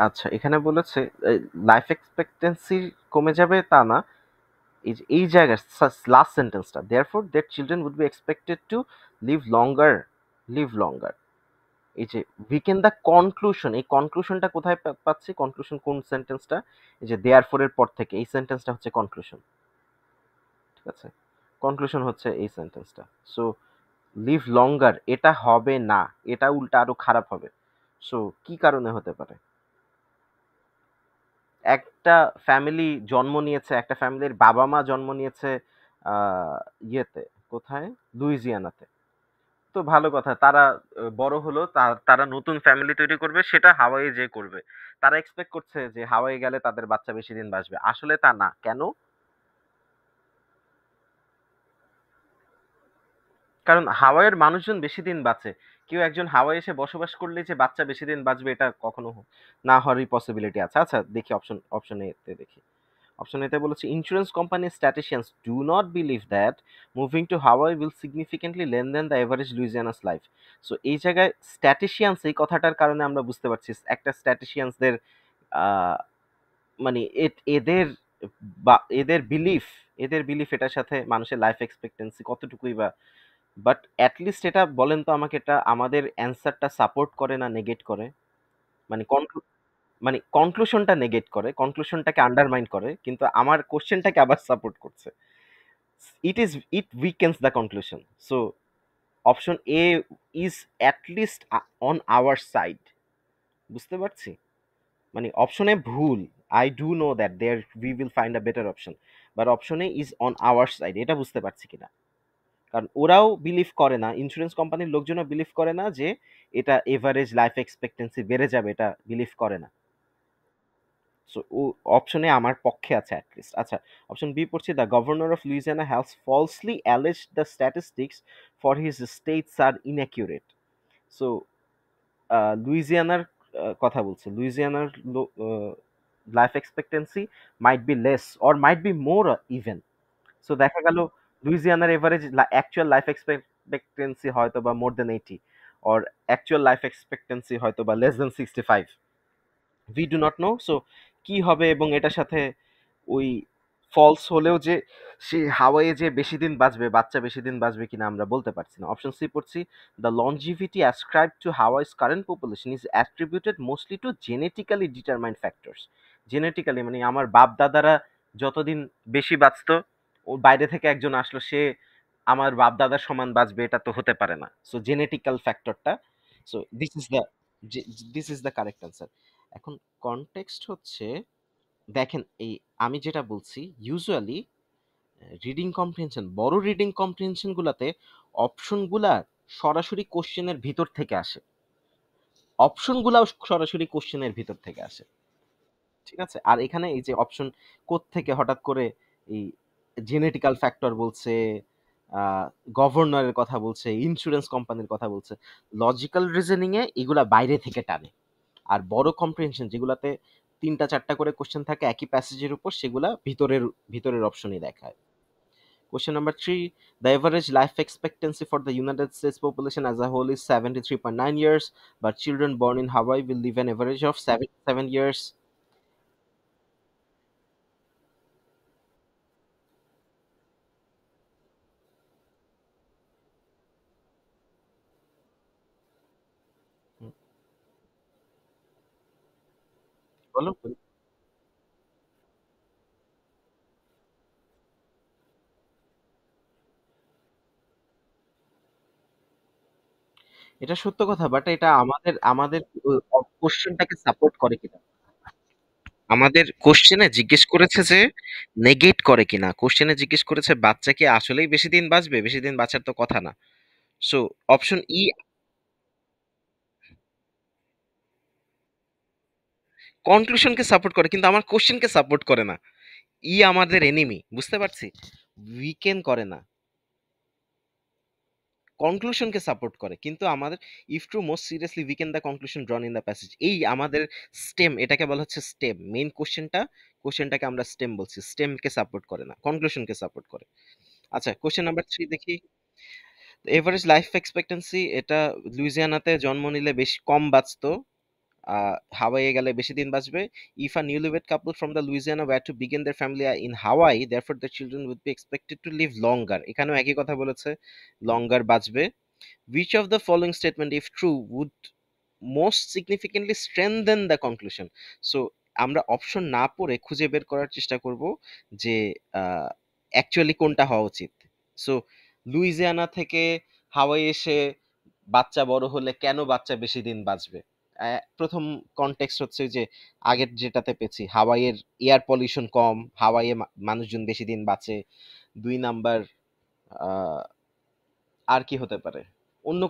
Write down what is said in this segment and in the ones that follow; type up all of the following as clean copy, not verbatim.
আচ্ছা, এখানে বলেছে লাইফ এক্সপেক্টেন্সি কমে যাবে তা না। এই জায়গায় লাস্ট সেন্টেন্সটা, therefore their children would be expected to live longer, live longer. এই যে উইকেন দ্য কনক্লুশন, এই কনক্লুশনটা কোথায় পাচ্ছি? কনক্লুশন কোন সেন্টেন্সটা? এই যে দেয়ারফর এর পর থেকে এই সেন্টেন্সটা হচ্ছে কনক্লুশন। ঠিক আছে, কনক্লুশন হচ্ছে এই সেন্টেন্সটা। সো লিভ লঙ্গার এটা হবে না, এটা উল্টা আরো খারাপ হবে। সো কি কারণে হতে পারে? একটা ফ্যামিলি জন্ম নিয়েছে, একটা ফ্যামিলির বাবা মা জন্ম নিয়েছে ইয়েতে, কোথায়, লুইজিয়ানাতে। তো ভালো কথা, তারা বড় হলো, তারা নতুন ফ্যামিলি তৈরি করবে, সেটা হাওয়াইয়ে যে করবে। তারা এক্সপেক্ট করছে যে হাওয়াইয়ে গেলে তাদের বাচ্চা বেশি দিন বাঁচবে, আসলে তা না। কেন? কারণ হাওয়াইয়ের মানুষজন বেশি দিন বাঁচে। কেউ একজন হাওয়াই এসে বসবাস করলে যে বাচ্চা বেশি দিন বাঁচবে, এটা কখনো না হওয়ারই পসিবিলিটি আছে। আচ্ছা দেখি, অপশন এ তে দেখি। অপশন এতে বলেছে ইন্স্যুরেন্স কোম্পানির statisticians do not believe that moving to Hawaii will significantly lengthen the average Louisiana's life. So এই জায়গায় স্ট্যাটিশিয়ানস এই কথাটার কারণে আমরা বুঝতে পারছি একটা স্ট্যাটিশিয়ানসদের মানে এদের বা এদের বিলিফ এটার সাথে মানুষের লাইফ এক্সপেক্টেন্সি কতটুকুই বা। বাট অ্যাটলিস্ট এটা বলেন তো আমাকে, এটা আমাদের অ্যান্সারটা সাপোর্ট করে না নেগেট করে? মানে মানে কনক্লুশনটা নেগেট করে, কনক্লুশনটাকে আন্ডারমাইন করে, কিন্তু আমার কোশ্চেনটাকে আবার সাপোর্ট করছে। It weakens the conclusion. So option A is at least on our side. বুঝতে পারছি? মানে অপশনে ভুল, I do know that there we will find a better option, but option A is on our side, এটা বুঝতে পারছি কিনা। কারণ ওরাও বিলিভ করে না, ইন্স্যুরেন্স কোম্পানির লোকজনও বিলিভ করে না যে এটা এভারেজ লাইফ এক্সপেক্টেন্সি বেড়ে যাবে, এটা বিলিভ করে না। সো ও অপশনে আমার পক্ষে আছে অ্যাটলিস্ট। আচ্ছা, অপশন বি পড়ছি, the governor of Louisiana has falsely allege the statistics for his states are inaccurate. So লুইজিয়ানার কথা বলছে, লুইজিয়ানার life expectancy might be less or might be more even. So দেখা গেল লুইজিয়ানার এভারেজ অ্যাকচুয়াল লাইফ এক্সপেক্টেন্সি হয়তো বা more than 80, or actual life expectancy হয়তো বা less than 65। We do not know. So কি হবে, এবং এটার সাথে ওই ফলস হলেও যে সে হাওয়াইয়ে যে বেশি দিন বাঁচবে, বাচ্চা বেশি দিন বাঁচবে কিনা আমরা বলতে পারছি না। অপশন সি পড়ছি, the longevity ascribe to Hawaii's current population is attributed mostly to genetically determined factors. Genetically মানে আমার বাপ দাদারা যতদিন বেশি বাঁচতো, ও বাইরে থেকে একজন আসলো, সে আমার বাপ দাদার সমান বাঁচবে এটা তো হতে পারে না। সো জেনেটিক্যাল ফ্যাক্টরটা, so this is the correct answer. এখন কনটেক্সট হচ্ছে, দেখেন এই আমি যেটা বলছি, ইউজুয়ালি রিডিং কম্প্রিহেনশন, বড় রিডিং কম্প্রিহেনশন গুলাতে অপশনগুলা সরাসরি কোশ্চেনের ভিতর থেকে আসে, অপশনগুলাও সরাসরি কোশ্চেনের ভিতর থেকে আসে। ঠিক আছে, আর এখানে এই যে অপশন থেকে হঠাৎ করে এই জেনেটিক্যাল ফ্যাক্টর বলছে, গভর্নরের কথা বলছে, ইন্স্যুরেন্স কোম্পানির কথা বলছে, লজিক্যাল রিজনিং এ এগুলা বাইরে থেকে টানে। আর বড় কম্প্রিহেনশন যেগুলাতে তিনটা চারটা করে কোশ্চেন থাকে একই প্যাসেজের উপর, সেগুলা ভিতরের ভিতরের অপশনই দেখায়। Question number 3, the average life expectancy for the United States population as a whole is 73.9 years, but children born in Hawaii will live an average of 77 years. হুম, বলো। এটা সত্য কথা, বাট এটা আমাদের আমাদের কোশ্চেনটাকে সাপোর্ট করে কিনা, আমাদের কোশ্চেনে জিজ্ঞেস করেছে যে নেগেট করে কিনা, কোশ্চেনে জিজ্ঞেস করেছে বাচ্চা কি আসলেই বেশি দিন বাঁচবে, বেশি দিন বাঁচার তো কথা না। সো অপশন ই কনক্লুশনকে সাপোর্ট করে, কিন্তু আমার কোশ্চেনকে সাপোর্ট করে না। আমাদের এনিমি, বুঝতে পারছি, উইকেন করে না, কনক্লুশনকে সাপোর্ট করে, কিন্তু আমাদের if to most seriously weaken the conclusion drawn in the passage, এই আমাদের স্টেম, এটাকে বলা হচ্ছে স্টেম, মেইন কোশ্চেনটাকে আমরা স্টেম বলছি, স্টেমকে সাপোর্ট করে না, কনক্লুশনকে সাপোর্ট করে। আচ্ছা, কোশ্চেন নাম্বার 3 দেখি। এভারেজ লাইফ এক্সপেক্টেন্সি, এটা লুইজিয়ানাতে জন্ম নিলে বেশি কম বাঁচতো, হাওয়াইয়ে গেলে বেশি দিন বাঁচবে। If a newlywed couple from the Louisiana were to begin their family in Hawaii therefore the children would be expected to live longer, এখানেও একই কথা বলেছে, লঙ্গার বাঁচবে। Which of the following statement, if true, would most significantly strengthen the conclusion? So আমরা option না পড়ে খুঁজে বের করার চেষ্টা করব যে অ্যাকচুয়ালি কোনটা হওয়া উচিত। সো লুইজিয়ানা থেকে হাওয়াই এসে বাচ্চা বড় হলে কেন বাচ্চা বেশি দিন বাঁচবে? প্রথম কনটেক্সট হচ্ছে যে আগের যেটাতে পেয়েছি, হাওয়াইয়ের এয়ার পলিউশন কম, হাওয়াইয়ে মানুষজন বেশি দিন বাঁচে। ২ নাম্বার, আহ, আর কি হতে পারে? অন্য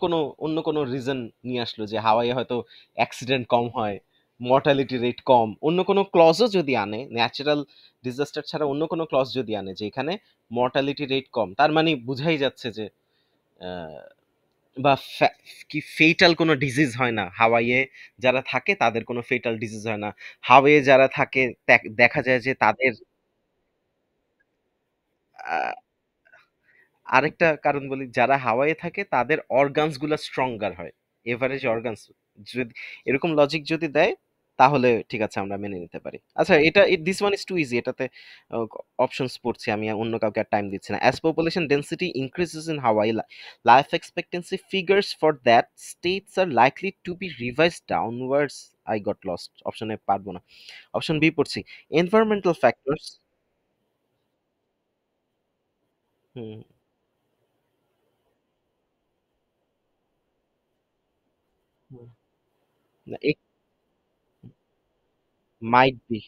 কোনো রিজন নিয়ে আসলো যে হাওয়াইয়ে হয়তো অ্যাক্সিডেন্ট কম হয়, মর্টালিটি রেট কম। অন্য কোনো ক্লজও যদি আনে, ন্যাচারাল ডিজাস্টার ছাড়া অন্য কোনো ক্লজ যদি আনে যে এখানে মর্টালিটি রেট কম, তার মানে বুঝাই যাচ্ছে যে আহ, বা কি ফেটাল কোনো ডিজিজ হয় না হাওয়াইয়ে, যারা থাকে তাদের কোনো ফেটাল ডিজিজ হয় না। হাওয়াইয়ে যারা থাকে দেখা যায় যে তাদের আহ, আরেকটা কারণ বলি, যারা হাওয়াইয়ে থাকে তাদের অর্গানস গুলা স্ট্রঙ্গার হয়, এভারেজ অর্গানস। যদি এরকম লজিক যদি দেয় তাহলে ঠিক আছে, আমরা মেনে নিতে পারি। আচ্ছা, এটা this one is too easy, এটাতে অপশনস পড়ছি আমি, অন্য কাউকে আর টাইম দিচ্ছি না। As population density increases in Hawaii, life expectancy figures for that states are likely to be revised downwards. I got lost, অপশনে পারবো না। অপশন বি পড়ছি, এনভায়রনমেন্টাল ফ্যাক্টরস। হুম, হুম। না, might be.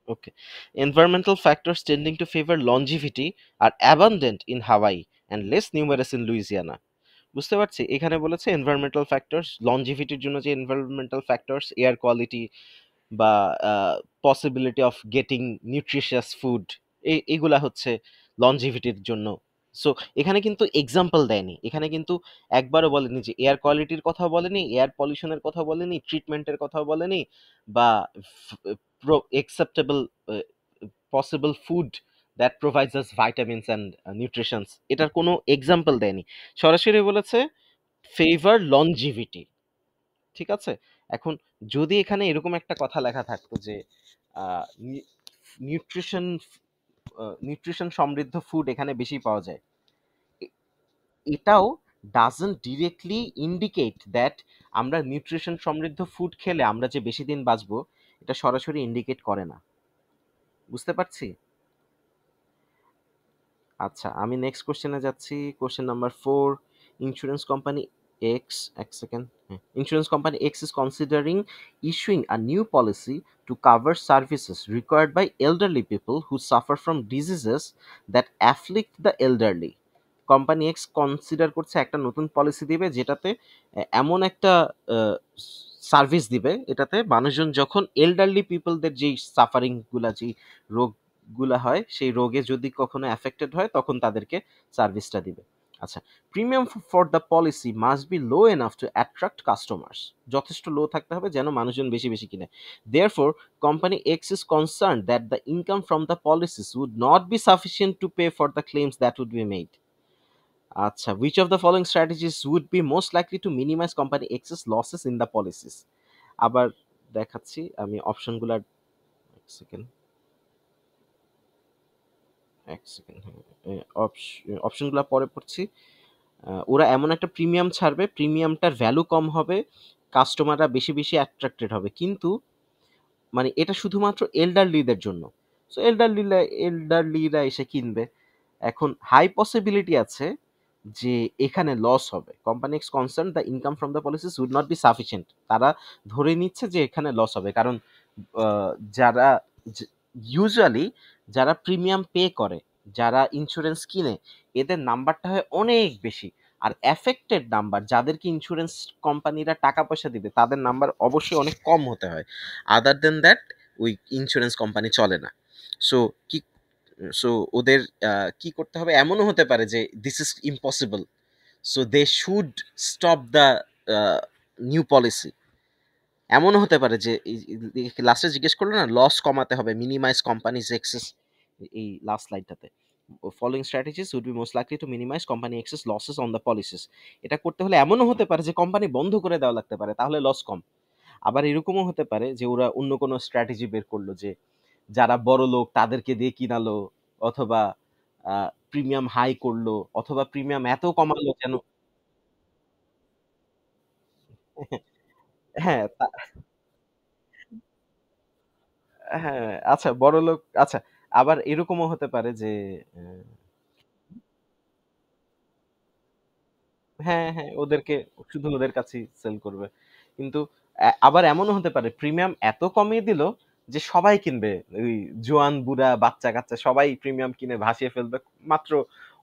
Okay. Environmental factors tending to favor longevity are abundant in Hawaii and less numerous in Louisiana. বুঝতে পারছি, এখানে বলেছে এনভায়রনমেন্টাল ফ্যাক্টরস, লঞ্জিভিটির জন্য যে এনভায়রনমেন্টাল ফ্যাক্টরস, এয়ার কোয়ালিটি বা possibility of getting nutritious food, এগুলা হচ্ছে লঞ্জিভিটির জন্য। সো এখানে কিন্তু এক্সাম্পল দেয়নি, এখানে কিন্তু একবারও বলেনি যে এয়ার কোয়ালিটির কথা বলেনি, এয়ার পলিউশনের কথা বলেনি, ট্রিটমেন্টের কথা বলেনি, বা acceptable possible food that provides us vitamins and nutritions, এটার কোনো এক্সাম্পল দেয়নি। সরাসরি বলেছে ফেভার লনজিভিটি। ঠিক আছে? এখন যদি এখানে এরকম একটা কথা লেখা থাকতো যে নিউট্রিশন নিউট্রিশন সমৃদ্ধ ফুড এখানে বেশি পাওয়া যায়, এ- এটাও ডাজন্ট ডিরেক্টলি ইন্ডিকেট দ্যাট আমরা নিউট্রিশন সমৃদ্ধ ফুড খেলে আমরা যে বেশি দিন বাঁচবো, এটা সরাসরি ইন্ডিকেট করে না। বুঝতে পারছি? আচ্ছা, আমি নেক্সট কোশ্চেনে যাচ্ছি। Question number 4, insurance company X, এক second, insurance company X is considering issuing a new policy to cover services required by elderly people who suffer from diseases that afflict the elderly. Company X consider করছে একটা নতুন policy দিবে যেটাতে এমন একটা service দিবে, এটাতে মানুষজন যখন এল্ডারলি পিপলদের যেই সাফারিংগুলা, যেই রোগগুলা হয়, সেই রোগে যদি কখনো অ্যাফেক্টেড হয় তখন তাদেরকে সার্ভিসটা দিবে। আচ্ছা, premium for the policy must be low enough to attract customers, যথেষ্ট লো থাকতে হবে যেন মানুষজন বেশি বেশি কিনে। Therefore company X is concern that the income from the policies would not be sufficient to pay for the claims that would be made. আচ্ছা, which of the following strategies would be most likely to minimize company excess losses in the policies? আবার দেখাচ্ছি আমি অপশনগুলো, এক second, এক second, অপশনগুলো পরে পড়ছি। ওরা এমন একটা প্রিমিয়াম ছাড়বে, প্রিমিয়ামটার ভ্যালু কম হবে, কাস্টমাররা বেশি বেশি অ্যাট্রাক্টেড হবে, কিন্তু মানে এটা শুধুমাত্র এল্ডারলিদের জন্য। সো এল্ডারলিরা এসে কিনবে। এখন হাই পসিবিলিটি আছে যে এখানে লস হবে। Company X concern the income from the policies would not be sufficient, তারা ধরে নিচ্ছে যে এখানে লস হবে, কারণ যারা ইউজুয়ালি যারা প্রিমিয়াম পে করে, যারা ইন্স্যুরেন্স কিনে, এদের নাম্বারটা হয় অনেক বেশি। আর এফেক্টেড নাম্বার, যাদেরকে ইন্স্যুরেন্স কোম্পানিরা টাকা পয়সা দিবে, তাদের নাম্বার অবশ্যই অনেক কম হতে হয়। আদার দেন দ্যাট ওই ইন্স্যুরেন্স কোম্পানি চলে না। সো কি, সো ওদের কি করতে হবে, এমনও হতে পারে যে this is impossible, so they should stop the new policy. এমনও হতে পারে যে লাস্টে জিজ্ঞেস করলো না, লস কমাতে হবে, মিনিমাইজ কোম্পানিজ এক্সেস, এই লাস্ট লাইনটাতে following strategies would be most likely to minimize company excess losses on the policies. এটা করতে হলে এমনও হতে পারে যে কোম্পানি বন্ধ করে দেওয়া লাগতে পারে, তাহলে লস কম। আবার এরকমও হতে পারে যে ওরা অন্য কোনো স্ট্র্যাটেজি বের করলো যে যারা বড়লোক তাদেরকে দিয়ে কিনালো, অথবা প্রিমিয়াম হাই করলো, অথবা প্রিমিয়াম এত কমালো যেন হ্যাঁ, হ্যাঁ, আচ্ছা বড়লোক, আচ্ছা আবার এরকমও হতে পারে যে আহ, হ্যাঁ, হ্যাঁ, ওদেরকে শুধু ওদের কাছেই সেল করবে। কিন্তু আবার এমনও হতে পারে প্রিমিয়াম এত কমিয়ে দিল যে সবাই কিনবে। ওই জোয়ান, বুড়া, বাচ্চা-কাচ্চা সবাই প্রিমিয়াম কিনে ভাসিয়ে ফেলবে। মাত্র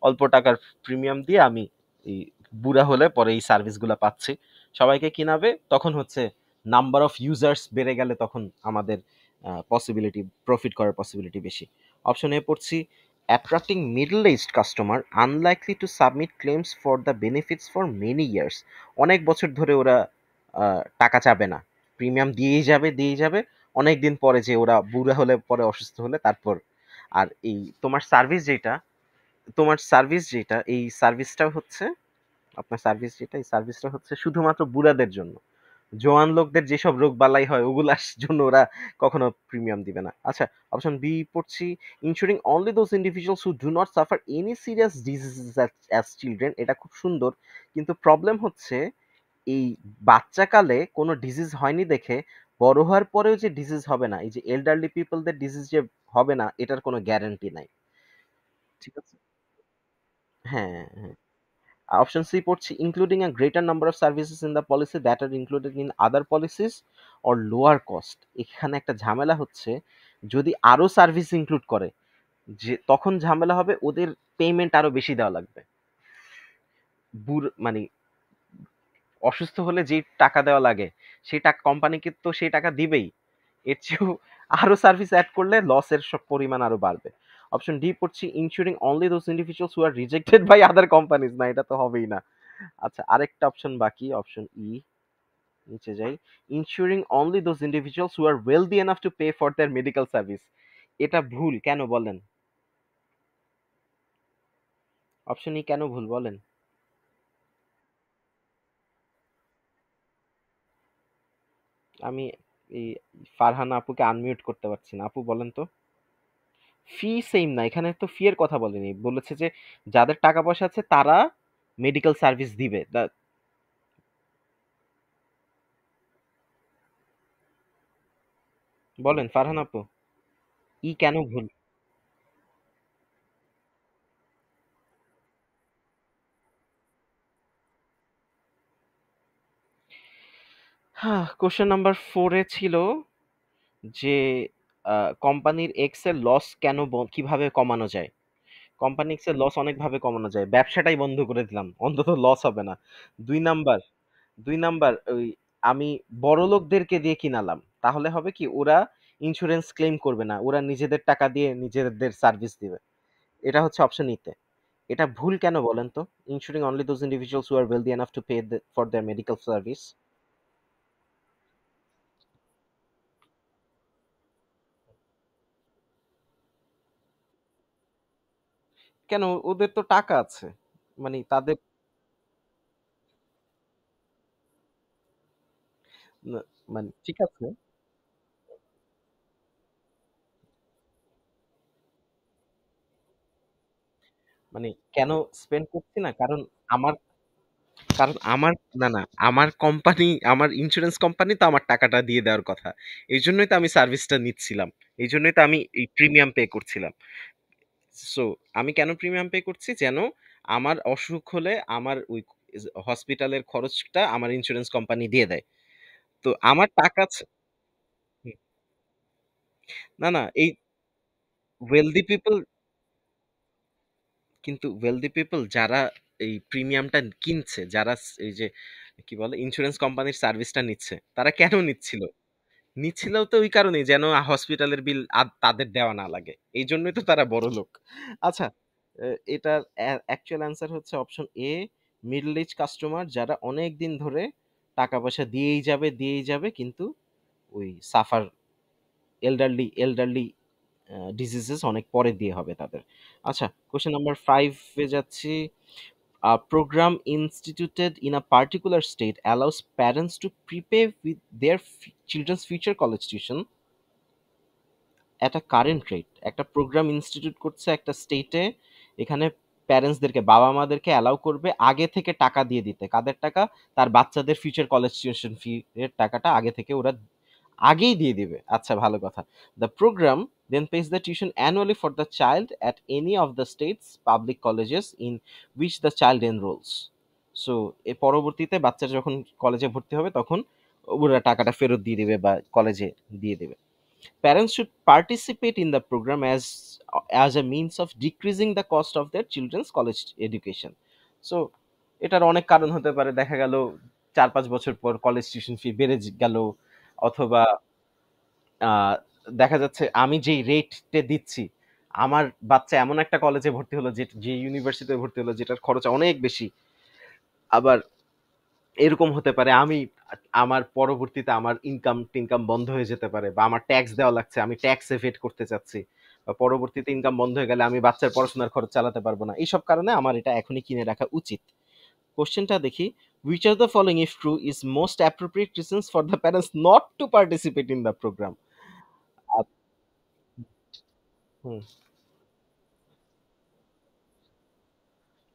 অল্প টাকার প্রিমিয়াম দিয়ে আমি এই বুড়া হলে পরে এই সার্ভিসগুলা পাচ্ছি। সবাইকে কিনাবে। তখন হচ্ছে নাম্বার অফ ইউজার্স বেড়ে গেলে তখন আমাদের পসিবিলিটি, প্রফিট করার পসিবিলিটি বেশি। অপশন এ পড়ছি, attracting middle-aged customer unlikely to submit claims for the benefits for many years. অনেক বছর ধরে ওরা টাকা চাবে না, প্রিমিয়াম দিয়েই যাবে অনেক দিন পরে, যে ওরা বুড়া হলে পরে, অসুস্থ হলে তারপর। আর এই তোমার সার্ভিস যেটা এই সার্ভিসটা হচ্ছে, আপনার সার্ভিস যেটা এই সার্ভিসটা হচ্ছে শুধুমাত্র বুড়াদের জন্য। জোয়ান লোকদের যেসব রোগ বালাই হয় ওগুলার জন্য ওরা কখনো প্রিমিয়াম দিবে না। আচ্ছা, অপশন বি পড়ছি, insuring only those individuals who do not suffer any serious diseases as children. এটা খুব সুন্দর, কিন্তু প্রবলেম হচ্ছে এই বাচ্চাকালে কোনো ডিজিজ হয়নি দেখে বড় হওয়ার পরেও যে ডিজিজ হবে না, এই যে এল্ডারলি পিপলদের ডিজিজ যে হবে না, এটার কোনো গ্যারান্টি নাই। ঠিক আছে, হ্যাঁ, হ্যাঁ। অপশন সি পড়ছি, including a greater number of services in the policy that are included in other policies or lower cost. এখানে একটা ঝামেলা হচ্ছে, যদি আরো সার্ভিস ইনক্লুড করে, যে তখন ঝামেলা হবে, ওদের পেমেন্ট আরো বেশি দেওয়া লাগবে। মানে অসুস্থ হলে যেই টাকা দেওয়া লাগে, সেই টাকা কোম্পানিকে তো সেই টাকা দিবেই, এর চেয়েও আরো সার্ভিস অ্যাড করলে লসের সব পরিমাণ আরো বাড়বে। অপশন ডি পড়ছি, insuring only those individuals who are rejected by other companies. না, এটা তো হবেই না। আচ্ছা, আরেকটা অপশন বাকি, অপশন ই, নিচে যাই, insuring only those individuals who are wealthy enough to pay for their medical service. এটা ভুল কেন বলেন? অপশন ই কেন ভুল বলেন? আমি এই ফারহানা আপুকে আনমিউট করতে পারছি না, আপু বলেন তো। ফি সেম না, এখানে তো ফি এর কথা বলেনি, বলেছে যে যাদের টাকা পয়সা আছে তারা মেডিকেল সার্ভিস দিবে। বলেন ফারহান আপু, ই কেন ভুল? হ্যাঁ, কোশ্চেন নাম্বার 4 এ ছিল যে কোম্পানির এক্স এর লস কিভাবে কমানো যায়। কোম্পানি এক্স এর লস অনেকভাবে কমানো যায়, ব্যবসাটাই বন্ধ করে দিলাম, অন্তত লস হবে না। 2 নাম্বার, 2 নাম্বার, ওই আমি বড় লোকদেরকে দিয়ে কিনালাম, তাহলে হবে কি, ওরা ইন্স্যুরেন্স ক্লেম করবে না, ওরা নিজেদের টাকা দিয়ে নিজেদের সার্ভিস দিবে। এটা হচ্ছে অপশন ইতে। এটা ভুল কেন বলেন তো? Insuring only those individuals who are wealthy enough to pay for their medical service. কেন? ওদের তো টাকা আছে, মানে তাদের মানে ঠিক আছে, মানে কেন স্পেন্ড করছি না, কারণ আমার আমার না, না, আমার কোম্পানি, আমার ইন্স্যুরেন্স কোম্পানি তো আমার টাকাটা দিয়ে দেওয়ার কথা। এই জন্যই তো আমি সার্ভিসটা নিচ্ছিলাম, এই জন্যই তো আমি এই প্রিমিয়াম পে করছিলাম। সো আমি কেন প্রিমিয়াম পে করছি, যেন আমার অসুখ হলে আমার ওই হসপিটালের খরচটা আমার ইন্স্যুরেন্স কোম্পানি দিয়ে দেয়। তো আমার টাকা হুম, না, না, এই ওয়েলদি পিপল, কিন্তু ওয়েলদি পিপল যারা এই প্রিমিয়ামটা কিনছে, যারা এই যে কি বলে ইন্স্যুরেন্স কোম্পানির সার্ভিসটা নিচ্ছে, তারা কেন নিচ্ছিল? নিচ্ছিল তো ওই কারণেই, যেন হসপিটালের বিল তাদের দেওয়া না লাগে। এই জন্যই তো তারা বড় লোক। আচ্ছা, এটার অ্যাকচুয়াল অ্যান্সার হচ্ছে option A, middle age customer যারা অনেক দিন ধরে টাকা পয়সা দিয়েই যাবে, কিন্তু ওই সাফার, এল্ডারলি ডিজিজেস অনেক পরে দিয়ে হবে তাদের। আচ্ছা, কোশ্চেন নাম্বার 5 এ যাচ্ছি, A program instituted in a particular state allows parents to prepay with their children's future college tuition at a current rate. একটা প্রোগ্রাম ইনস্টিটিউট করছে একটা স্টেটে, এখানে প্যারেন্টসদেরকে, বাবা মাদেরকে অ্যালাউ করবে আগে থেকে টাকা দিয়ে দিতে। কাদের টাকা? তার বাচ্চাদের ফিউচার কলেজ টিউশন ফি এর টাকাটা আগে থেকে ওরা আগেই দিয়ে দিবে। আচ্ছা, ভালো কথা। The program then pays the tuition annually for the child at any of the state's public colleges in which the child enrolls. So এ পরবর্তীতে বাচ্চা যখন কলেজে ভর্তি হবে তখন ওরা টাকাটা ফেরত দিয়ে দিবে বা কলেজে দিয়ে দিবে। Parents should participate in the program as a means of decreasing the cost of their children's college education. So এটার অনেক কারণ হতে পারে। দেখা গেল ৪-৫ বছর পর কলেজ টিউশন ফি বেড়ে গেল, অথবা আহ, দেখা যাচ্ছে আমি যেই রেটে দিচ্ছি, আমার বাচ্চা এমন একটা কলেজে ভর্তি হলো, যে ইউনিভার্সিটিতে ভর্তি হলো যেটার খরচ অনেক বেশি। আবার এরকম হতে পারে আমি আমার পরবর্তীতে আমার ইনকাম টিনকাম বন্ধ হয়ে যেতে পারে, বা আমার ট্যাক্স দেওয়া লাগছে, আমি ট্যাক্স এভেড করতে চাচ্ছি, বা পরবর্তীতে ইনকাম বন্ধ হয়ে গেলে আমি বাচ্চার পড়াশোনার খরচ চালাতে পারবো না। এইসব কারণে আমার এটা এখনই কিনে রাখা উচিত। কোশ্চেনটা দেখি, which of the following if true is most appropriate reasons for the parents not to participate in the program? Hmm,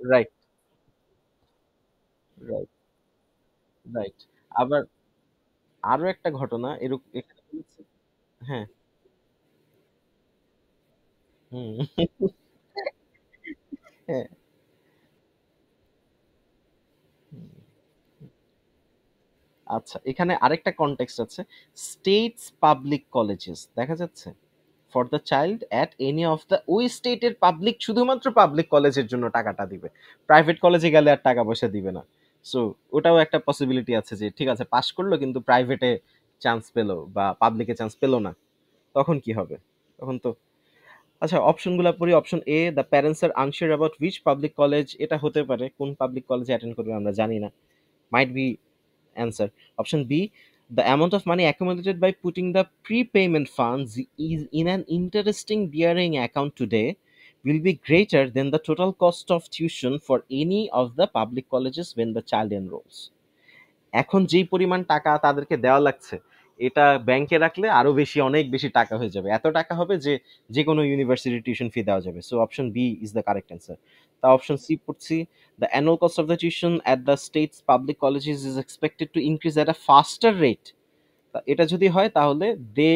right, right, right. আবার আরো একটা ঘটনা এরকম এখানে বলেছে। হ্যাঁ, হুম, হ্যাঁ, আচ্ছা, এখানে আরেকটা কনটেক্সট আছে। স্টেটস পাবলিক কলেজেস দেখা যাচ্ছে for the child at any of the ওই স্টেটের পাবলিক, শুধুমাত্র পাবলিক কলেজের জন্য টাকাটা দিবে। প্রাইভেট কলেজে গেলে আর টাকা পয়সা দিবে না। সো ওটাও একটা পসিবিলিটি আছে যে ঠিক আছে পাশ করলো কিন্তু প্রাইভেটে চান্স পেলো বা পাবলিকে চান্স পেলো না, তখন কি হবে? তখন তো, আচ্ছা অপশনগুলো পড়ি। Option A, the parents are unsure about which public college, এটা হতে পারে কোন পাবলিক কলেজে অ্যাটেন্ড করবে আমরা জানি না, might be answer. Option B, the amount of money accumulated by putting the prepayment funds is in an interesting bearing account today will be greater than the total cost of tuition for any of the public colleges when the child enrolls. এখন যেই পরিমাণ টাকা তাদেরকে দেওয়া লাগছে, এটা ব্যাংকে রাখলে আরো বেশি, অনেক বেশি টাকা হয়ে যাবে। এত টাকা হবে যে যে কোনো ইউনিভার্সিটি টিউশন ফি দেওয়া যাবে। So option B is the correct answer. তা অপশন সি পড়ছি, the annual cost of the tuition at the states public colleges is expected to increase at a faster rate. এটা যদি হয় তাহলে they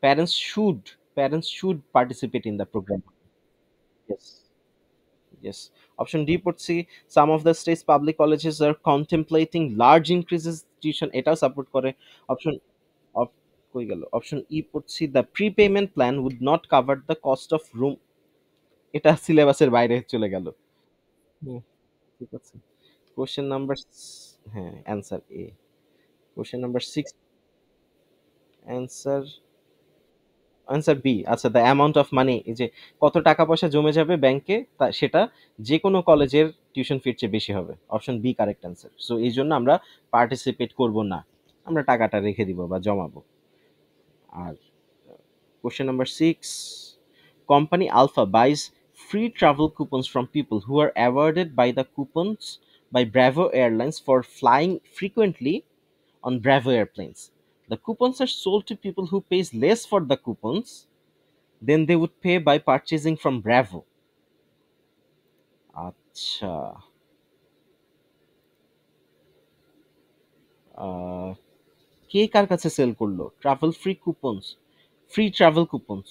parents should parents should participate in the program. Yes, yes. Option D পড়ছি, some of the states public colleges are contemplating large increases tuition, এটাও support করে। Option of কই গেল? Option E পড়ছি, the prepayment plan would not cover the cost of room, এটা সিলেবাসের বাইরে চলে গেল। হুম, ঠিক আছে। কোশ্চেন নাম্বার, হ্যাঁ answer A. Question number 6, answer answer B. আচ্ছা, দ্য অ্যামাউন্ট অফ মানি, এই যে কত টাকা পয়সা জমে যাবে ব্যাংকে, তা সেটা যে কোনো কলেজের টিউশন ফির চেয়ে বেশি হবে। Option B correct answer. So এই জন্য আমরা পার্টিসিপেট করব না, আমরা টাকাটা রেখে দিব বা জমাবো। আর question number 6. Company Alpha buys free travel coupons from people who are awarded by the coupons by Bravo Airlines for flying frequently on Bravo airplanes. The coupons are sold to people who pays less for the coupons than they would pay by purchasing from Bravo. আচ্ছা, আহ, কে কার কাছে sell করলো travel free coupons, free travel coupons?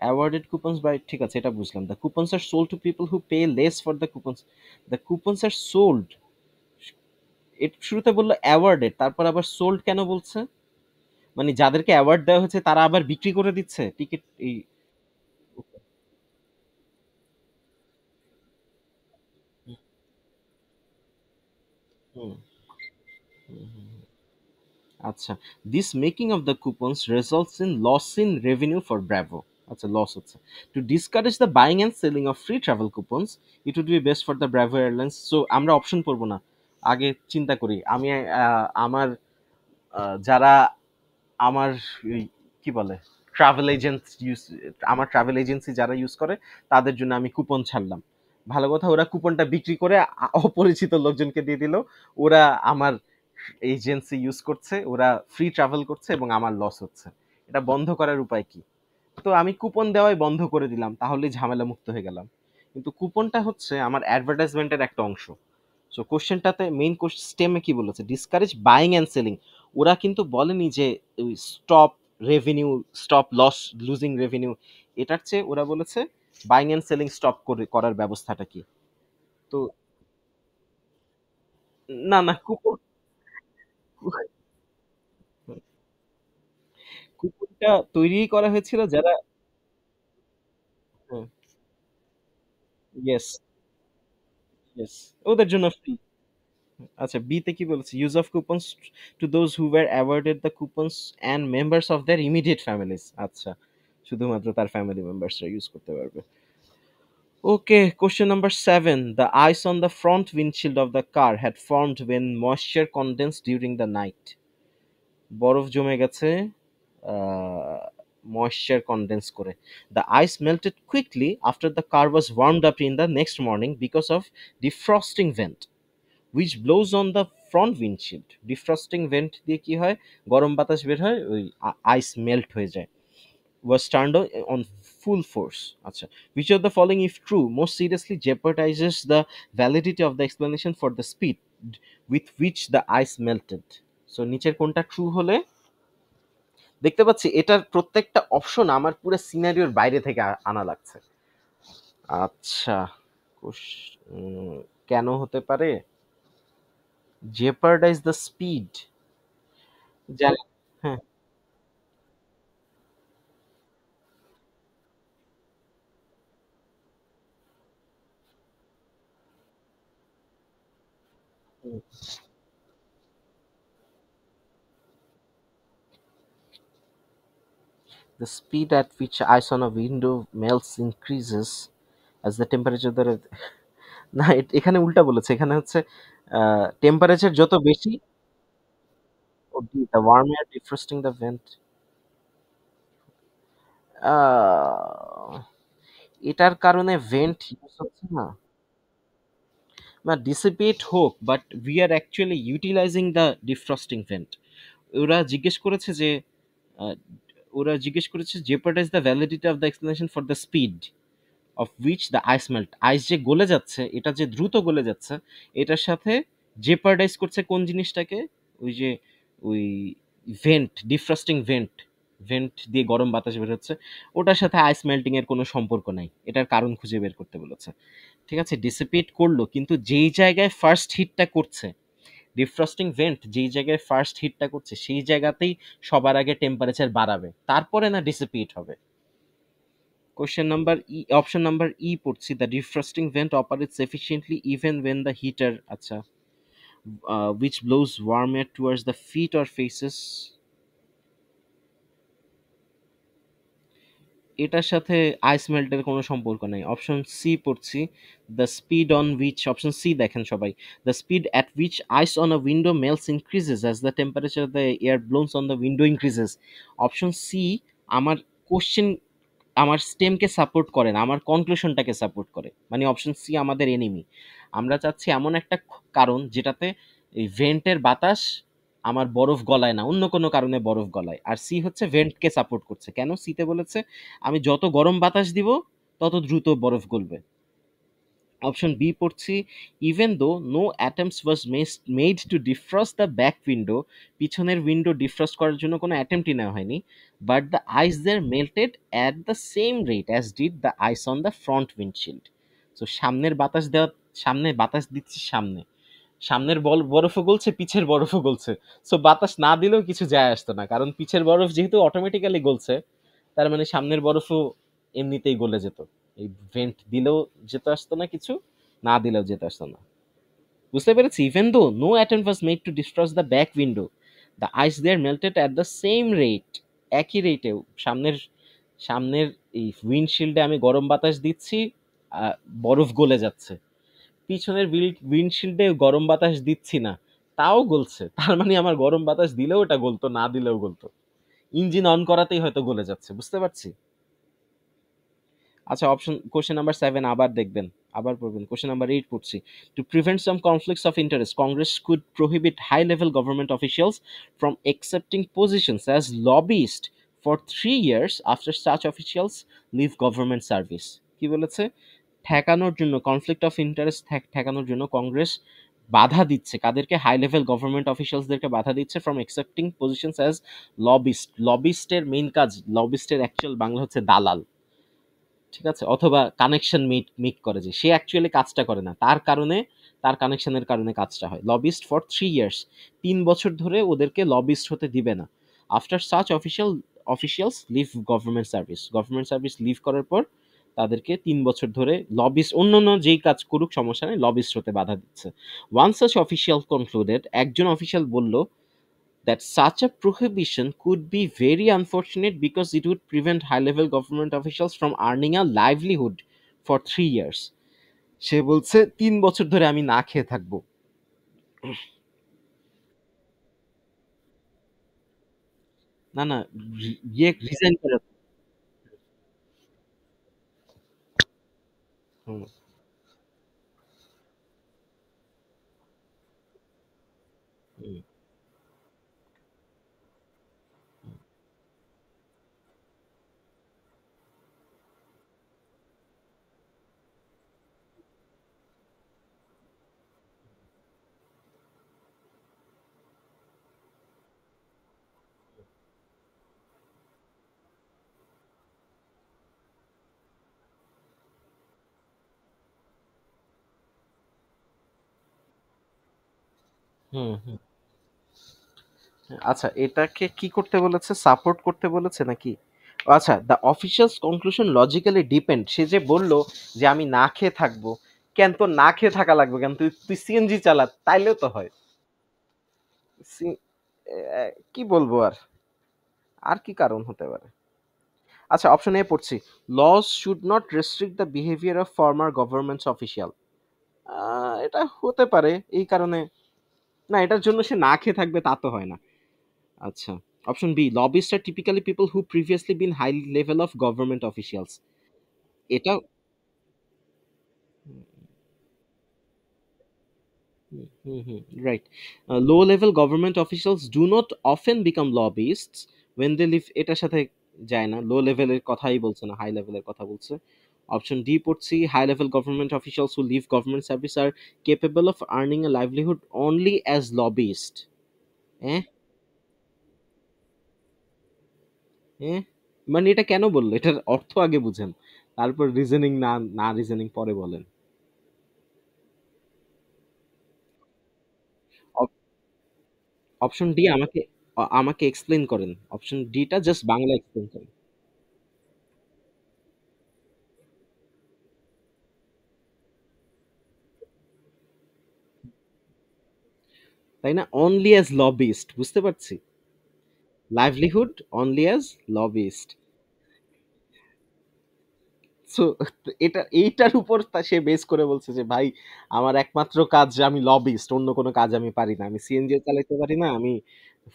awarded coupons by, ঠিক আছে এটা বুঝলাম। the coupons are sold to people who pay less for the coupons. the coupons are sold, এর শুরুতে বললো awarded, তারপর আবার sold কেন বলছে? মানে যাদেরকে অ্যাওয়ার্ড দেওয়া হচ্ছে তারা আবার বিক্রি করে দিচ্ছে টিকিট এই? হুম, আচ্ছা, this making of the coupons results in loss in revenue for Bravo. আচ্ছা, লস হচ্ছে। to discourage the buying and selling of free travel coupons it would be best for the Bravo Airlines. So আমরা option পড়বো না, আগে চিন্তা করি। আমি আমার যারা আমার ওই কি বলে ট্রাভেল এজেন্ট ইউজ, আমার ট্রাভেল এজেন্সি যারা ইউজ করে তাদের জন্য আমি কুপন ছাড়লাম। ভালো কথা, ওরা কুপনটা বিক্রি করে অপরিচিত লোকজনকে দিয়ে দিল। ওরা আমার এজেন্সি ইউজ করছে, ওরা ফ্রি ট্রাভেল করছে এবং আমার লস হচ্ছে। এটা বন্ধ করার উপায় কি? তো আমি কুপন দেওয়াই বন্ধ করে দিলাম, তাহলেই ঝামেলা মুক্ত হয়ে গেলাম। কিন্তু কুপনটা হচ্ছে আমার অ্যাডভার্টাইজমেন্টের একটা অংশ। সো কোশ্চেনটাতে মেইন স্টেমে কি বলেছে, ডিসকারেজ বাইং অ্যান্ড সেলিং। ওরা কিন্তু বলেনি যে stop revenue, stop loss, losing revenue. এটার চেয়ে ওরা বলেছে বাইং অ্যান্ড সেলিং স্টপ করার ব্যবস্থাটা কি। তো না না, কুপন, কুপনটা তৈরি করা হয়েছিল যারা, ইয়েস, ইয়েস, ওদের জন্য ফ্রি। আচ্ছা, বি তে কি বলেছে, use of coupons to those who were awarded the coupons and members of their immediate families. আচ্ছা, শুধুমাত্র তার ফ্যামিলি মেম্বার্সরা ইউজ করতে পারবে। Okay, question number 7. The ice on the front windshield of the car had formed when moisture condensed during the night. বরফ জমে গেছে moisture condense করে. The ice melted quickly after the car was warmed up in the next morning because of defrosting vent, which blows on the front windshield. Defrosting vent দিয়ে কি হয়, গরম বাতাস বের হয়, ওই আইস মেল্ট হয়ে যায়, was turned on full force. Acha. Which of the following, if true, most seriously jeopardizes the validity of the explanation for the speed with which the ice melted? So নিচের কোনটা ট্রু হলে, দেখতে পাচ্ছি এটার প্রত্যেকটা option আমার পুরো সিনারিওর বাইরে থেকে আনা লাগছে। আচ্ছা, কেন হতে পারে jeopardize the speed? জানি, হ্যাঁ, the speed at which ice on a window melts increases as the temperature দ্বারা, না এখানে উল্টা বলেছে, এখানে হচ্ছে টেম্পারেচার যত বেশি, the warm air defrosting the vent, আহ, এটার কারণে ভেন্ট ইউজ হচ্ছে না, না ডিসিপেট হোক, but we are actually utilizing the defrosting vent. ওরা জিজ্ঞেস করেছে যে আহ, ওরা জিজ্ঞেস করেছে jeopardize the validity of the explanation for the speed of which the ice melt, আইস যে গলে যাচ্ছে, এটা যে দ্রুত গলে যাচ্ছে, এটার সাথে জেপারডাইজ করছে কোন জিনিসটাকে, ওই যে ওই ভেন্ট, ডিফ্রস্টিং ভেন্ট, ভেন্ট দিয়ে গরম বাতাস বের হচ্ছে, ওটার সাথে আইস মেল্টিং এর কোনো সম্পর্ক নাই, এটার কারণ খুঁজে বের করতে বলেছে। ঠিক আছে, ডিসিপেট করলো, কিন্তু যেই জায়গায় ফার্স্ট হিটটা করছে, ডিফ্রস্টিং ভেন্ট যেই জায়গায় ফার্স্ট হিটটা করছে সেই জায়গাতেই সবার আগে টেম্পারেচার বাড়াবে, তারপরে না ডিসিপেট হবে। Question number E, option number E পড়ছি, the defrosting vent operates efficiently even when the heater, আচ্ছা, which blows warm air towards the feet or faces, এটার সাথে আইস মেল্টের কোনো সম্পর্ক নাই। অপশন সি পড়ছি, the speed on which, option C দেখেন সবাই, the speed at which ice on a window melts increases as the temperature of the air blown on the window increases. Option C আমার question, আমার স্টেমকে support করে না, আমার কনক্লুশনটাকে support করে, মানে অপশন সি আমাদের এনিমি। আমরা চাচ্ছি এমন একটা কারণ যেটাতে এই ভেন্টের বাতাস আমার বরফ গলায় না, অন্য কোনো কারণে বরফ গলায়, আর সি হচ্ছে ভেন্টকে সাপোর্ট করছে। কেন সিতে বলেছে, আমি যত গরম বাতাস দিব তত দ্রুত বরফ গলবে। অপশন বি পড়ছি, even though no attempts was made to defrost the back window, পিছনের উইন্ডো ডিফ্রস্ট করার জন্য কোনো অ্যাটেম্পটই নেওয়া হয়নি, but the ice there melted at the same rate as did the ice on the front windshield. So সামনের বাতাস দেওয়া, সামনে বাতাস দিচ্ছি, সামনে, সামনের বরফও গলছে, পিছের বরফও গলছে। সো বাতাস না দিলেও কিছু যায় আসতো না, কারণ পিছের বরফ যেহেতু অটোমেটিক্যালি গলছে, তার মানে সামনের বরফও এমনিতেই গলে যেত, এই ভেন্ট দিলেও যেতে আসতো না কিছু, না দিলেও যেতে আসতো না। বুঝতে পেরেছি, even though no attempt was made to distress the back window, the ice there melted at the same rate, একই রেটে সামনের, সামনের এই উইন্ডশিল্ডে আমি গরম বাতাস দিচ্ছি, বরফ গলে যাচ্ছে, পিছনের উইন্ডশিল্ডে গরম বাতাস দিচ্ছি না, তাও গলছে, তার মানে আমার গরম বাতাস দিলেও এটা গলতো, না দিলেও গলতো, ইঞ্জিন অন করাতেই হয়তো গলে যাচ্ছে। বুঝতে পারছি। আচ্ছা, অপশন কোশ্চেন নাম্বার 7 আবার দেখবেন, আবার পড়বেন। কোশ্চেন নাম্বার 8 পড়ছি। To prevent some conflicts of interest, Congress could prohibit high level government officials from accepting positions as lobbyists for 3 years after such officials leave government service। কি বলেছে? ঠেকানোর জন্য, conflict of interest ঠেকানোর জন্য কংগ্রেস বাধা দিচ্ছে কাদেরকে? হাই লেভেল গভর্নমেন্ট অফিসিয়ালসদেরকে বাধা দিচ্ছে from accepting positions as lobbyist. লবিস্টের মেইন কাজ, লবিস্টের অ্যাকচুয়াল বাংলা হচ্ছে দালাল, ঠিক আছে, অথবা কানেকশন মিট করে, যে সে অ্যাকচুয়ালি কাজটা করে না, তার কারণে, তার কানেকশনের কারণে কাজটা হয়। লবিস্ট ফর 3 ইয়ার্স, 3 বছর ধরে ওদেরকে লবিস্ট হতে দিবে না। After such officials leave government service leave করার পর তাদেরকে 3 বছর ধরে লবিস্ট, অন্য অন্য যেই কাজ করুক সমস্যা নেই, লবিস্ট হতে বাধা দিচ্ছে। ওয়ান সাচ অফিসিয়াল কনক্লুডেড, একজন অফিসিয়াল বলল that such a prohibition could be very unfortunate because it would prevent high level government officials from earning a livelihood for 3 years। সে বলছে 3 বছর ধরে আমি না খেয়ে থাকবো। না না, ইয়ে রিজাইন করে। হুম, হুম, হুম, হুম। আচ্ছা, এটাকে কি করতে বলেছে? সাপোর্ট করতে বলেছে নাকি? আচ্ছা, the officials conclusion logically depend. সে যে বলল যে আমি না খেয়ে থাকবো, কেন তোর না খেয়ে থাকা লাগবে কেন? তুই তুই সিএনজি চালা, তাইলেও তো হয়। সি- কি বলবো আর, আর কি কারণ হতে পারে? আচ্ছা, অপশন এ পড়ছি। Laws should not restrict the behaviour of former governments official. এটা হতে পারে এই কারণে। না, এটার জন্য সে না খেয়ে থাকবে তা তো হয় না। আচ্ছা, option B, lobbyist are typically people who previously been high level of government officials. এটা hmm, hmm, right. Low level government officials do not often become lobbyists when they leave, এটার সাথে যায় না, লো লেভেলের কথাই বলছে না, হাই লেভেলের কথা বলছে। অপশন ডি পড়ছি, high level government officials who leave government service are capable of earning a livelihood only as lobbyist. হ্যাঁ, হ্যাঁ, মানে এটা কেন বললো? এটার অর্থ আগে বুঝেন, তারপর রিজনিং, না না রিজনিং পরে বলেন। অপশন ডি আমাকে আমাকে এক্সপ্লেন করেন, অপশন ডিটা জাস্ট বাংলা এক্সপ্লেন করেন। তাই না? অনলি অ্যাজ লবিস্ট, বুঝতে পারছি। Livelihood only as lobbyist. So এটা, এইটার উপর সে বেস করে বলছে যে ভাই, আমার একমাত্র কাজ যে আমি লবিস্ট, অন্য কোনো কাজ আমি পারি না, আমি সিএনজিও চালাইতে পারি না, আমি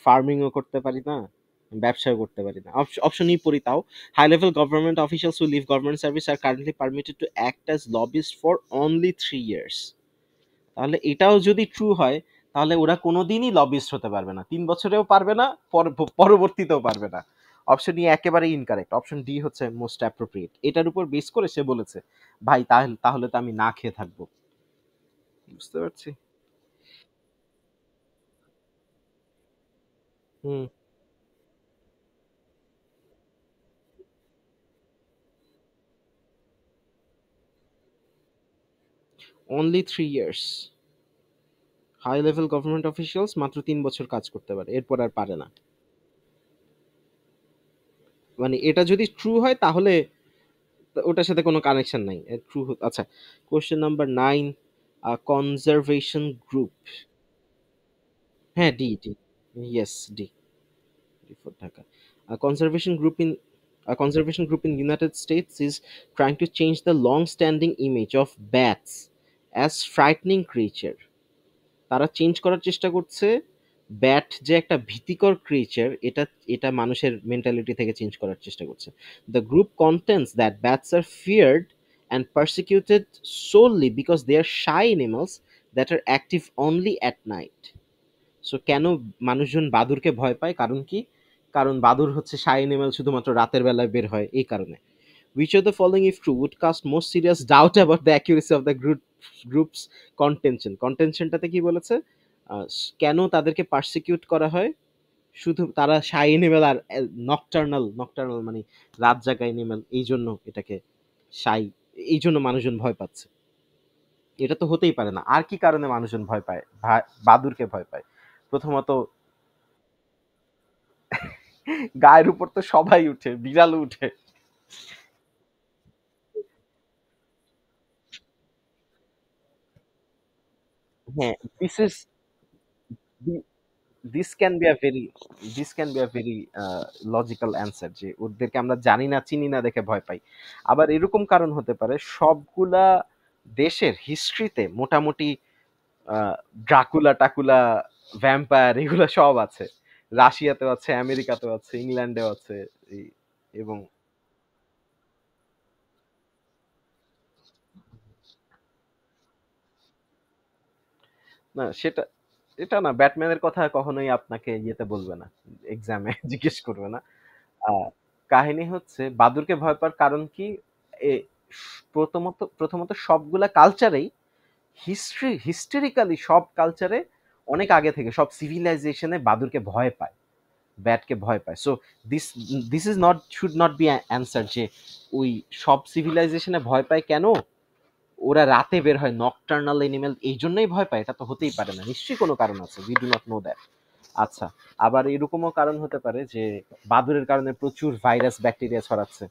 ফার্মিংও করতে পারি না, ব্যবসাও করতে পারি না। অপশন ই পড়ি তাও। High level government officials who leave government service are currently permitted to act as lobbyist for only 3 years. তাহলে এটাও যদি ট্রু হয়, তাহলে ওরা কোনোদিনই লবিস্ট হতে পারবে না, 3 বছরেও পারবে না, পরবর্তীতেও পারবে না। অপশন ই একেবারেই ইনকারেক্ট, অপশন ডি হচ্ছে মোস্ট অ্যাপ্রোপ্রিয়েট। এটার উপর বেস করে সে বলেছে ভাই, তাহলে তাহলে তো আমি না খেয়ে থাকবো। বুঝতে পারছি। Hmm. Only 3 years, high level government officials মাত্র 3 বছর কাজ করতে পারে, এরপর আর পারে না। মানে এটা যদি ট্রু হয় তাহলে ওটার সাথে কোনো কানেকশন নাই, ট্রু। আচ্ছা, কোশ্চেন নাম্বার 9, কনজারভেশন গ্রুপ। হ্যাঁ, D D, yes, D, for Dhaka. A conservation group in a conservation group in United States is trying to change the long-standing image of bats as frightening creature. তারা change করার চেষ্টা করছে bat যে একটা ভীতিকর creature, এটা এটা মানুষের মেন্টালিটি থেকে চেঞ্জ করার চেষ্টা করছে। The group contends that bats are feared and persecuted solely because they are shy animals that are active only at night. So কেন মানুষজন বাদুরকে ভয় পায়, কারণ কি? কারণ বাদুর হচ্ছে শাই অ্যানিমাল, শুধুমাত্র রাতের বেলায় বের হয় এই কারণে। Which of the following, if true, would cast most serious doubt about the accuracy of the group's contention? কন্টেনশনটাতে কি বলেছে? কেন তাদেরকে পার্সিকিউট করা হয়? শুধু তারা শাই এনিমেল আর নকটার্নাল, নকটার্নাল মানে রাত জাগা এনিমেল, এই জন্য এটাকে শাই, এই জন্য মানুষজন ভয় পাচ্ছে। এটা তো হতেই পারে না। আর কি কারণে মানুষজন ভয় পায়, বাদুরকে ভয় পায়? প্রথমত, গায়ের উপর তো সবাই উঠে, বিড়ালও উঠে। হ্যাঁ, this is this can be a very this can be a very logical answer, যে ওদেরকে আমরা জানি না চিনি না দেখে ভয় পাই। আবার এরকম কারণ হতে পারে, সবগুলা দেশের হিস্ট্রিতে মোটামুটি আহ, ড্রাকুলা টাকুলা ভ্যাম্পায়ার এগুলো সব আছে। রাশিয়াতেও আছে, আমেরিকাতেও আছে, ইংল্যান্ডেও আছে। এবং না সেটা, এটা না, ব্যাটম্যানের কথা কখনোই আপনাকে ইয়েতে বলবে না, এক্সামে জিজ্ঞেস করবে না। আহ, কাহিনী হচ্ছে বাদুরকে ভয় পাওয়ার কারণ কি? এ প্রথমত সবগুলা কালচারেই, হিস্টোরিক্যালি সব কালচারে অনেক আগে থেকে সব সিভিলাইজেশনে বাদুরকে ভয় পায়, ব্যাটকে ভয় পায়। So this this is not, should not be answer যে ওই সব সিভিলাইজেশনে ভয় পায় কেন, ওরা রাতে বের হয়, নকটার্নাল এনিমেল, এই জন্যই ভয় পায়? এটা তো হতেই পারে না, নিশ্চয়ই কোনো কারণ আছে, we do not know that. আচ্ছা, আবার এরকমও কারণ হতে পারে যে বাদুড়ের কারণে প্রচুর ভাইরাস ব্যাকটেরিয়া ছড়াচ্ছে,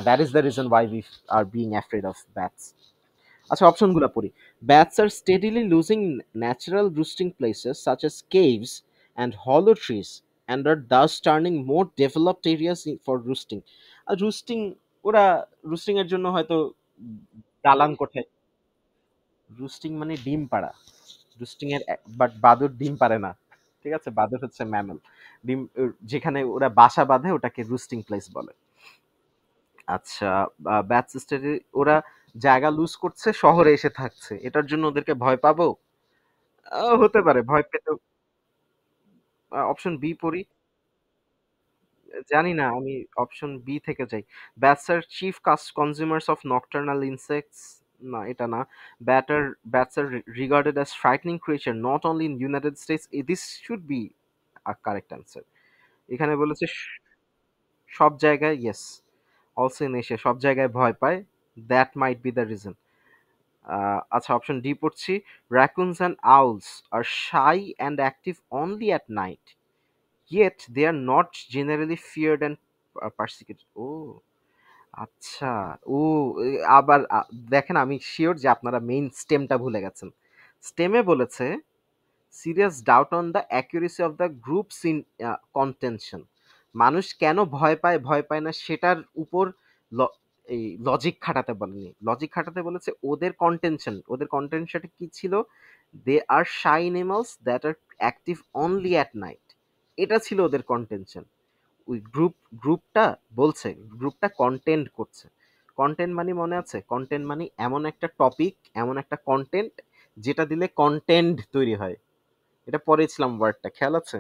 that is the reason why we are being afraid of bats. আচ্ছা, অপশনগুলো পড়ি। Bats are steadily losing natural roosting places such as caves and hollow trees and are thus turning more developed areas for roosting. আর roosting, ওরা roosting এর জন্য হয়তো দালান কোঠায়, রুস্টিং মানে ডিম পাড়া, রুস্টিং এর, বাট বাদুড় ডিম পারে না। ঠিক আছে, বাদুড় হচ্ছে ম্যামল। ডিম যেখানে ওরা বাসা বাঁধে ওটাকে রুস্টিং প্লেস বলে। আচ্ছা, ব্যাট সিস্টেমে ওরা জায়গা লুজ করছে, শহরে এসে থাকছে, এটার জন্য ওদেরকে ভয় পাবো? হতে পারে ভয় পেতে। অপশন বি পড়ি। জানি না, আমি অপশন বি থেকে যাই। Bats are chief consumers of nocturnal insects, না এটা না। ব্যাটার bats are regarded as frightening creature not only in United States, this should be a correct answer. এখানে বলেছে সব জায়গায়, ইয়েস, অলসো ইন এশিয়া, সব জায়গায় ভয় পায়, that might be the reason. আচ্ছা, অপশন ডি পড়ছি। raccoons and owls are shy and active only at night, yet they are not generally feared and persecuted. ও আচ্ছা, ও আবার দেখেন, আমি শিওর যে আপনারা মেইন স্টেমটা ভুলে গেছেন। স্টেমে বলেছে serious doubt on the accuracy of the groups in contention. মানুষ কেন ভয় পায়, ভয় পায় না সেটার উপর এই লজিক খাটাতে বলেনি, লজিক খাটাতে বলেছে ওদের কন্টেনশন, ওদের কন্টেনশনটা কি ছিল? They are shy animals that are active only at night, এটা ছিল ওদের কন্টেনশন। ওই গ্রুপটা বলছে, গ্রুপটা কন্টেন্ট করছে। কন্টেন্ট মানে মনে আছে? কন্টেন্ট মানে এমন একটা টপিক, এমন একটা কন্টেন্ট যেটা দিলে কন্টেন্ট তৈরি হয়। এটা পড়েছিলাম ওয়ার্ডটা, খেয়াল আছে?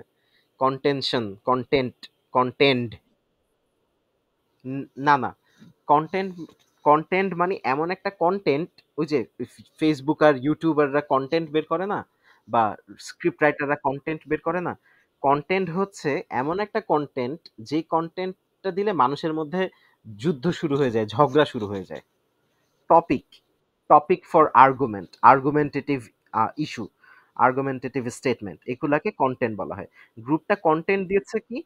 Contention, content, content. না না, কন্টেন্ট, কন্টেন্ট মানে এমন একটা কন্টেন্ট, ওই যে ফেসবুক আর ইউটিউবাররা কন্টেন্ট বের করে না, বা স্ক্রিপ্ট রাইটাররা কন্টেন্ট বের করে না, কন্টেন্ট হচ্ছে এমন একটা কন্টেন্ট, যে কন্টেন্টটা দিলে মানুষের মধ্যে যুদ্ধ শুরু হয়ে যায়, ঝগড়া শুরু হয়ে যায়। Topic, topic for argument, argumentative issue, argumentative statement, এগুলাকে কন্টেন্ট বলা হয়। গ্রুপটা কন্টেন্ট দিয়েছে কি?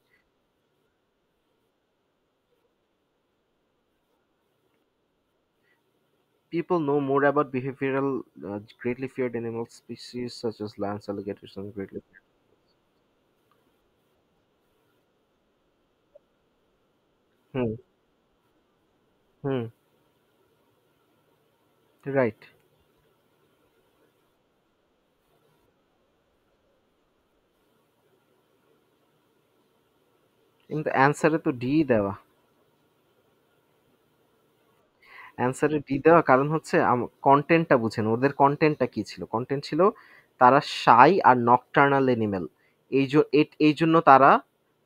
People know more about behavioral greatly feared animal species such as lions, alligators, and greatly. Hmm, hmm, right. কিন্তু অ্যান্সারে তো ডি দেওয়া। অ্যান্সারে ডি দেওয়া কারণ হচ্ছে কনটেন্টটা বুঝেন। ওদের কনটেন্টটা কি ছিল? কনটেন্ট ছিল তারা শাই আর নকটার্নাল অ্যানিমেল। এই জন্য তারা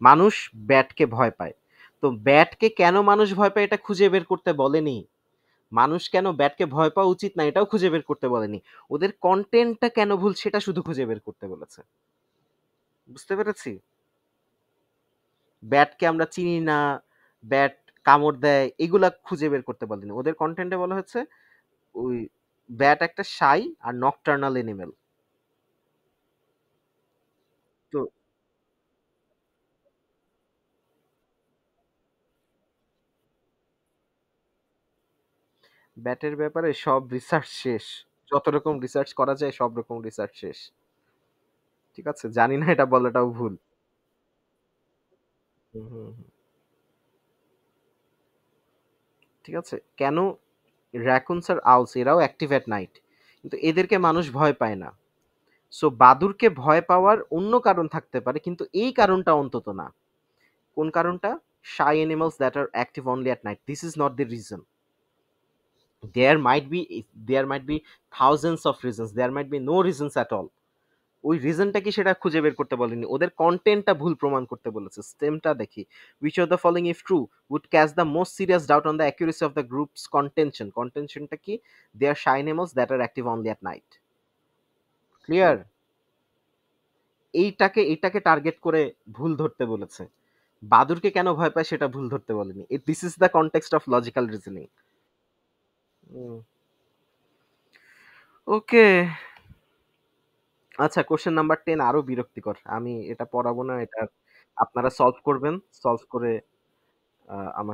মানুষ ব্যাটকে ভয় পায়। তো ব্যাটকে কেন মানুষ ভয় পায় এটা খুঁজে বের করতে বলেনি। মানুষ কেন ব্যাটকে ভয় পাওয়া উচিত না এটাও খুঁজে বের করতে বলেনি। ওদের কনটেন্টটা কেন ভুল সেটা শুধু খুঁজে বের করতে বলেছে। বুঝতে পেরেছি? ব্যাটকে আমরা চিনি না, ব্যাট কামড় দেয় এগুলা খুঁজে বের করতে বলেনি। ওদের কনটেন্টে বলা হচ্ছে ওই ব্যাট একটা শাই আর নকটার্নাল এনিমেল। তো ব্যাটের ব্যাপারে সব রিসার্চ শেষ। যত রকম রিসার্চ করা যায় সব রকম রিসার্চ শেষ। ঠিক আছে? জানি না এটা বলাটাও ভুল। হুম, হুম, হুম। ঠিক আছে? কেন র‍্যাকুনস আর আউলস এরাও অ্যাক্টিভ এট নাইট। কিন্তু এদেরকে মানুষ ভয় পায় না। সো বাদুড়কে ভয় পাওয়ার অন্য কারণ থাকতে পারে কিন্তু এই কারণটা অন্তত না। কোন কারণটা? Shy animals that are active only at night. This is not the reason. There might be thousands of reasons. There might be no reasons at all. ওই রিজনটা কি সেটা খুঁজে বের করতে বলেনি। ওদের কনটেন্টটা ভুল প্রমাণ করতে বলেছে। স্টেমটা দেখি। Which of the following if true would cast the most serious doubt on the accuracy of the group's contention? Contentionটা কি? They are shy animals that are active only at night. Clear? এইটাকে টার্গেট করে ভুল ধরতে বলেছে। বাদুড়কে কেন ভয় পায় সেটা ভুল ধরতে বলেনি। This is the context of logical reasoning. Okay. আচ্ছা, কোশ্চেন নাম্বার 10 আরো বিরক্তিকর। আমি এটা পড়াবো না। এটা আপনারা সলভ করবেন। সলভ করে আমাকে